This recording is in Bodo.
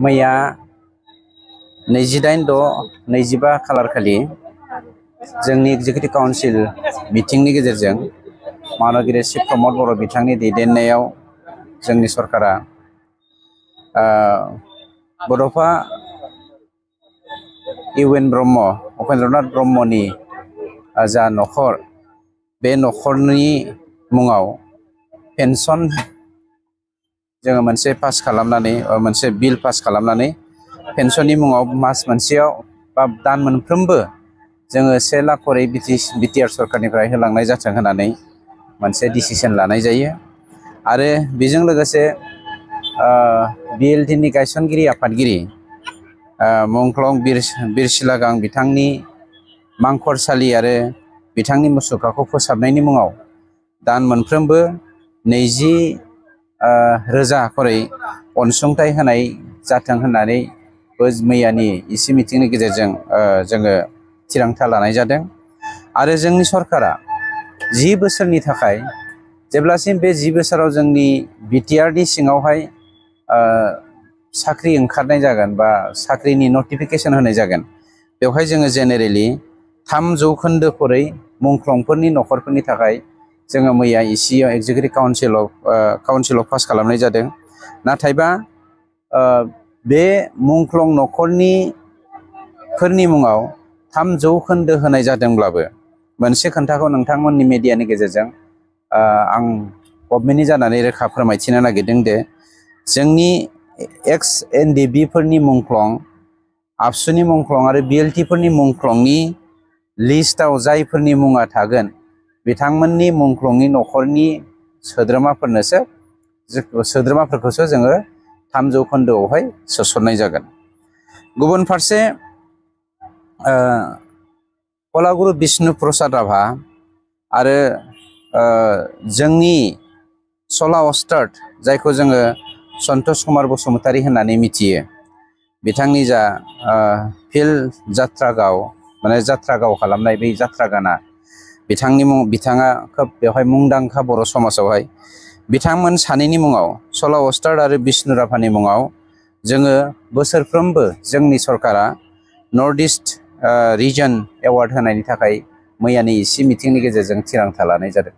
मैया 28/6/25 खालार खालि जोंनि एग्जिकिउटिभ काउन्सिल मिटिंनि गेजेरजों मानगिरि शिब प्रमद बर' बिथांनि दैदेननायाव जोंनि सरकारा बड'फा इउएन ब्रह्म उपेन्द्रनाथ ब्रह्मनि जा न'खर बे न'खरनि मुङाव पेन्सन जोङो मोनसे पास खालामनानै मोनसे बिल पास खालामनानै पेन्सननि मुङाव मास मोनसेयाव बा दान मोनफ्रोमबो जोङो 1 लाख करै बिटिआर सरकारनिफ्राय होलांनाय जाथों होननानै मोनसे डिसिसन लानाय जायो। आरो बेजों लोगोसे बिएलटिनि गायसनगिरि आफादगिरि मुंख्लं बिरसिलागां बिथांनि मांखरसालि आरो बिथांनि मुसुखाखौ फोसाबनायनि मुङाव दान मोनफ्रोमबो 20,000 करै अनसुंथाइ होनाय जाथों होननानै मैयानि इसि मिटिंनि गेजेरजों जोङो थिरांथा लानाय जादों। आरो जोंनि सरकारा 10 बोसोरनि थाखाय जेब्लासिम बे 10 बोसोराव जोंनि बिटिआरनि सिङावहाय साख्रि ओंखारनाय जागोन बा साख्रिनि नटिफिकेसन होनाय जागोन, बेवहाय जोङो जेनेरेलि 3% करै मुंख्लंफोरनि न'खरफोरनि थाखाय जोङो मैया इसिआव एग्जिकिउटिभ काउन्सिलाव पास खालामनाय जादों। नाथायबा बे मुंख्लं न'खरनि फोरनि मुङाव 3% होनाय जादोंब्लाबो मोनसे खोन्थाखौ नोंथांमोननि मिडियानि गेजेरजों आं गभर्नमेन्टनि जानानै रोखा फोरमायथिनो नागिरदों दे जोंनि एक्स एनडिबि फोरनि मुंख्लं, आबसुनि मुंख्लं आरो बिएलटिफोरनि मुंख्लंनि लिस्टआव जायफोरनि मुङा थागोन बिथांमोननि मुंख्लंनि न'खरनि सोद्रोमाफोरखौसो जोङो 3%आवहाय सोसननाय जागोन। गुबुन फारसे कलागुरु बिष्णु प्रसाद राभा आरो जोंनि सला अस्ताद जायखौ जोङो सन्तोष कुमार बसुमतारी होननानै मिथियो, बिथांनि जा फिल्ड जात्रा गाव माने जात्रा गाव खालामनाय बै जात्रा गाना बिथाङा खोब बेवहाय मुंदांखा बर' समाजावहाय बिथांमोन सानैनि मुङाव सला अस्ताद आरो बिष्णु राभानि मुङाव जोङो बोसोरफ्रोमबो जोंनि सरकारा नर्थ इस्ट रिजन एवार्ड होनायनि थाखाय मैयानि इसि मिटिंनि गेजेरजों थिरांथा लानाय जादों।